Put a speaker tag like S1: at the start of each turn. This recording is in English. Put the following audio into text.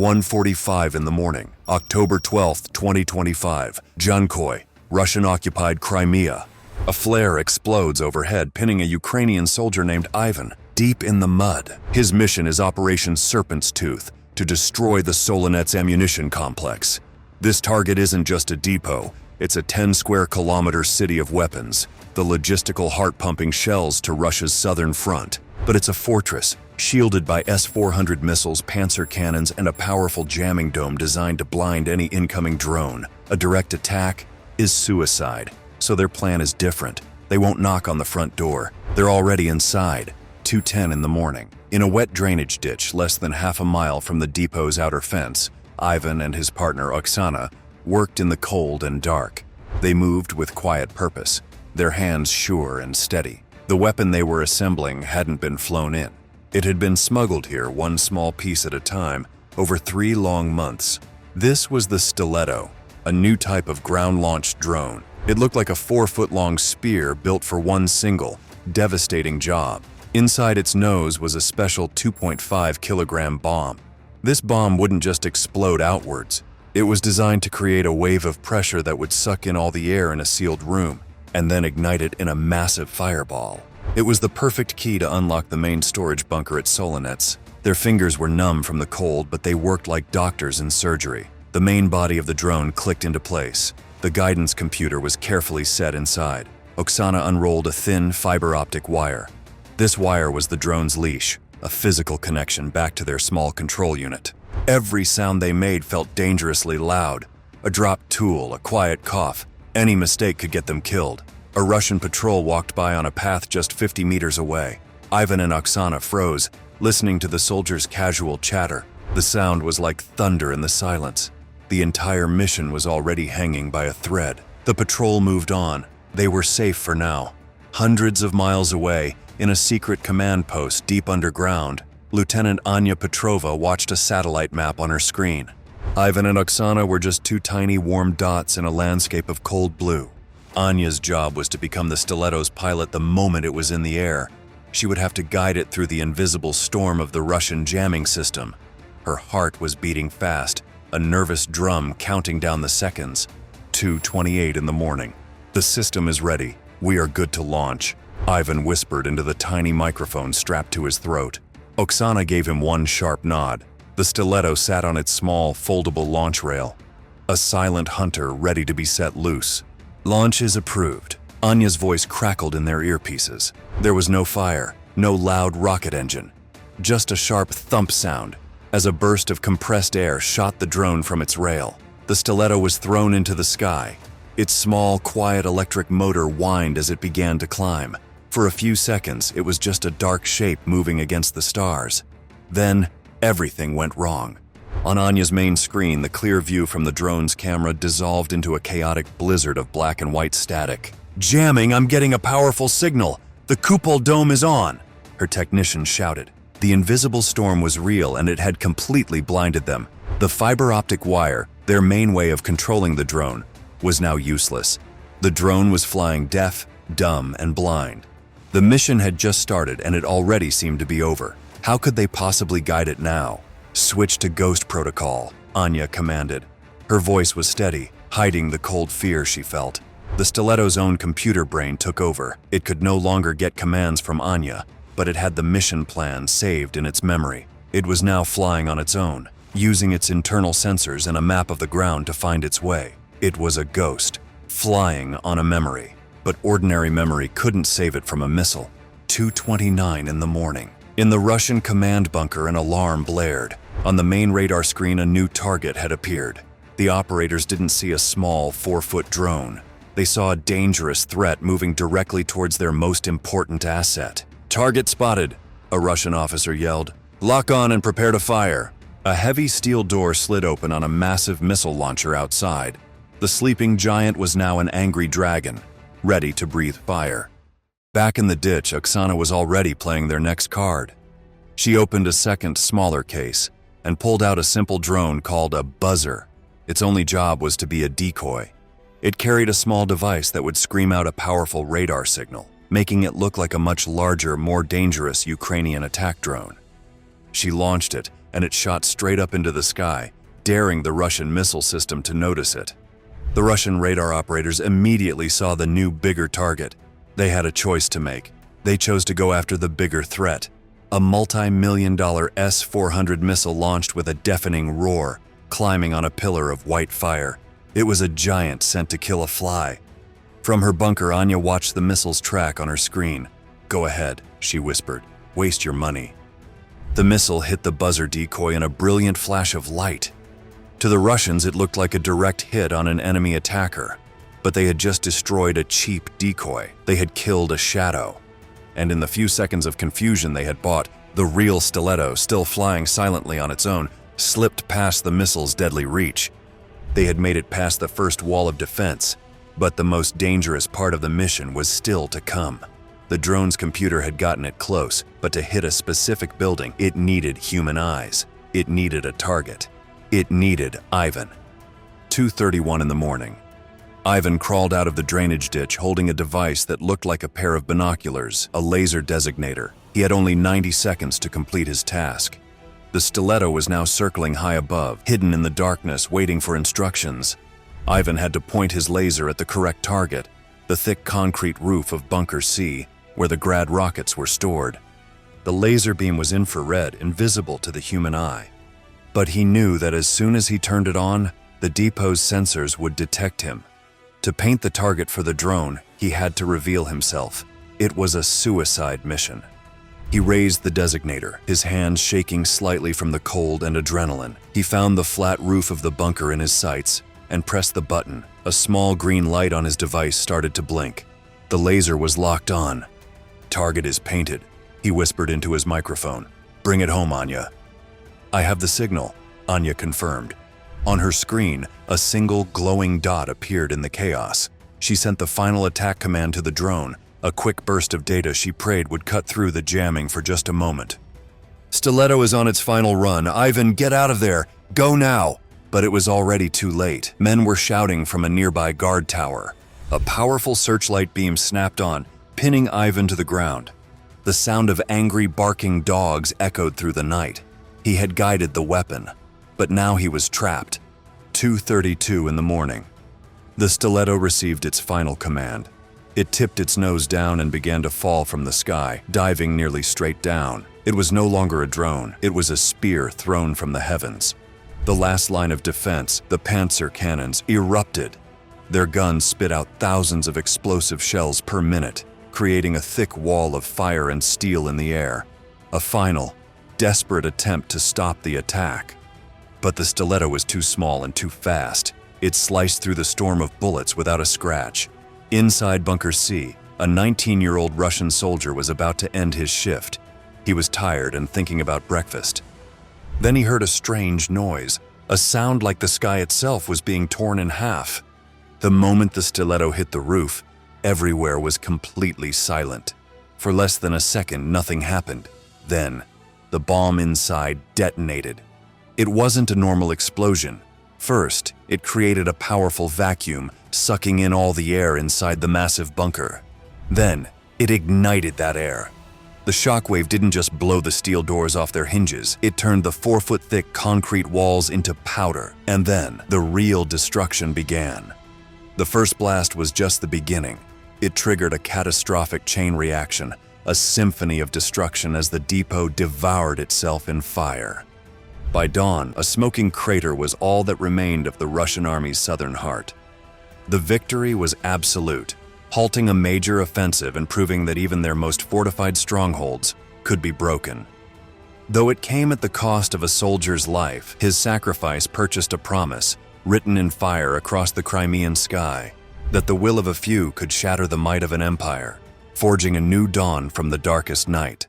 S1: 1:45 in the morning, October 12, 2025, Dzhankoi, Russian-occupied Crimea. A flare explodes overhead, pinning a Ukrainian soldier named Ivan deep in the mud. His mission is Operation Serpent's Tooth, to destroy the Solonets Ammunition Complex. This target isn't just a depot, it's a 10-square-kilometer city of weapons, the logistical heart-pumping shells to Russia's southern front. But it's a fortress, shielded by S-400 missiles, Pantsir cannons, and a powerful jamming dome designed to blind any incoming drone. A direct attack is suicide, so their plan is different. They won't knock on the front door. They're already inside. 2:10 in the morning. In a wet drainage ditch less than half a mile from the depot's outer fence, Ivan and his partner Oksana worked in the cold and dark. They moved with quiet purpose, their hands sure and steady. The weapon they were assembling hadn't been flown in. It had been smuggled here one small piece at a time over 3 long months. This was the Stiletto, a new type of ground-launched drone. It looked like a 4-foot-long spear built for one single, devastating job. Inside its nose was a special 2.5-kilogram bomb. This bomb wouldn't just explode outwards. It was designed to create a wave of pressure that would suck in all the air in a sealed room, and then ignite it in a massive fireball. It was the perfect key to unlock the main storage bunker at Solonets. Their fingers were numb from the cold, but they worked like doctors in surgery. The main body of the drone clicked into place. The guidance computer was carefully set inside. Oksana unrolled a thin fiber optic wire. This wire was the drone's leash, a physical connection back to their small control unit. Every sound they made felt dangerously loud. A dropped tool, a quiet cough. Any mistake could get them killed. A Russian patrol walked by on a path just 50 meters away. Ivan and Oksana froze, listening to the soldiers' casual chatter. The sound was like thunder in the silence. The entire mission was already hanging by a thread. The patrol moved on. They were safe for now. Hundreds of miles away, in a secret command post deep underground, Lieutenant Anya Petrova watched a satellite map on her screen. Ivan and Oksana were just 2 tiny warm dots in a landscape of cold blue. Anya's job was to become the Stiletto's pilot the moment it was in the air. She would have to guide it through the invisible storm of the Russian jamming system. Her heart was beating fast, a nervous drum counting down the seconds. 2:28 in the morning. The system is ready. We are good to launch, Ivan whispered into the tiny microphone strapped to his throat. Oksana gave him one sharp nod. The Stiletto sat on its small, foldable launch rail. A silent hunter ready to be set loose. Launch is approved. Anya's voice crackled in their earpieces. There was no fire, no loud rocket engine. Just a sharp thump sound as a burst of compressed air shot the drone from its rail. The Stiletto was thrown into the sky. Its small, quiet electric motor whined as it began to climb. For a few seconds, it was just a dark shape moving against the stars. Then, everything went wrong. On Anya's main screen, the clear view from the drone's camera dissolved into a chaotic blizzard of black and white static. "Jamming, I'm getting a powerful signal! The cupola dome is on!" her technician shouted. The invisible storm was real and it had completely blinded them. The fiber optic wire, their main way of controlling the drone, was now useless. The drone was flying deaf, dumb, and blind. The mission had just started and it already seemed to be over. How could they possibly guide it now? "Switch to ghost protocol," Anya commanded. Her voice was steady, hiding the cold fear she felt. The Stiletto's own computer brain took over. It could no longer get commands from Anya, but it had the mission plan saved in its memory. It was now flying on its own, using its internal sensors and a map of the ground to find its way. It was a ghost, flying on a memory. But ordinary memory couldn't save it from a missile. 2:29 in the morning. In the Russian command bunker, an alarm blared. On the main radar screen, a new target had appeared. The operators didn't see a small 4-foot drone. They saw a dangerous threat moving directly towards their most important asset. "Target spotted," a Russian officer yelled. "Lock on and prepare to fire." A heavy steel door slid open on a massive missile launcher outside. The sleeping giant was now an angry dragon, ready to breathe fire. Back in the ditch, Oksana was already playing their next card. She opened a second, smaller case and pulled out a simple drone called a buzzer. Its only job was to be a decoy. It carried a small device that would scream out a powerful radar signal, making it look like a much larger, more dangerous Ukrainian attack drone. She launched it, and it shot straight up into the sky, daring the Russian missile system to notice it. The Russian radar operators immediately saw the new, bigger target. They had a choice to make. They chose to go after the bigger threat, a multi-million-dollar S-400 missile launched with a deafening roar, climbing on a pillar of white fire. It was a giant sent to kill a fly. From her bunker, Anya watched the missile's track on her screen. "Go ahead," she whispered. "Waste your money." The missile hit the buzzer decoy in a brilliant flash of light. To the Russians, it looked like a direct hit on an enemy attacker. But they had just destroyed a cheap decoy. They had killed a shadow. And in the few seconds of confusion they had bought, the real Stiletto, still flying silently on its own, slipped past the missile's deadly reach. They had made it past the first wall of defense, but the most dangerous part of the mission was still to come. The drone's computer had gotten it close, but to hit a specific building, it needed human eyes. It needed a target. It needed Ivan. 2:31 in the morning. Ivan crawled out of the drainage ditch holding a device that looked like a pair of binoculars, a laser designator. He had only 90 seconds to complete his task. The Stiletto was now circling high above, hidden in the darkness, waiting for instructions. Ivan had to point his laser at the correct target, the thick concrete roof of Bunker C, where the Grad rockets were stored. The laser beam was infrared, invisible to the human eye. But he knew that as soon as he turned it on, the depot's sensors would detect him. To paint the target for the drone, he had to reveal himself. It was a suicide mission. He raised the designator, his hands shaking slightly from the cold and adrenaline. He found the flat roof of the bunker in his sights and pressed the button. A small green light on his device started to blink. The laser was locked on. "Target is painted," he whispered into his microphone. "Bring it home, Anya." "I have the signal," Anya confirmed. On her screen, a single glowing dot appeared in the chaos. She sent the final attack command to the drone, a quick burst of data she prayed would cut through the jamming for just a moment. "Stiletto is on its final run. Ivan, get out of there! Go now!" But it was already too late. Men were shouting from a nearby guard tower. A powerful searchlight beam snapped on, pinning Ivan to the ground. The sound of angry barking dogs echoed through the night. He had guided the weapon, but now he was trapped. 2:32 in the morning. The Stiletto received its final command. It tipped its nose down and began to fall from the sky, diving nearly straight down. It was no longer a drone, it was a spear thrown from the heavens. The last line of defense, the Pantsir cannons, erupted. Their guns spit out thousands of explosive shells per minute, creating a thick wall of fire and steel in the air. A final, desperate attempt to stop the attack. But the Stiletto was too small and too fast. It sliced through the storm of bullets without a scratch. Inside Bunker C, a 19-year-old Russian soldier was about to end his shift. He was tired and thinking about breakfast. Then he heard a strange noise, a sound like the sky itself was being torn in half. The moment the Stiletto hit the roof, everywhere was completely silent. For less than a second, nothing happened. Then, the bomb inside detonated. It wasn't a normal explosion. First, it created a powerful vacuum, sucking in all the air inside the massive bunker. Then, it ignited that air. The shockwave didn't just blow the steel doors off their hinges, it turned the 4-foot-thick concrete walls into powder. And then, the real destruction began. The first blast was just the beginning. It triggered a catastrophic chain reaction, a symphony of destruction as the depot devoured itself in fire. By dawn, a smoking crater was all that remained of the Russian army's southern heart. The victory was absolute, halting a major offensive and proving that even their most fortified strongholds could be broken. Though it came at the cost of a soldier's life, his sacrifice purchased a promise, written in fire across the Crimean sky, that the will of a few could shatter the might of an empire, forging a new dawn from the darkest night.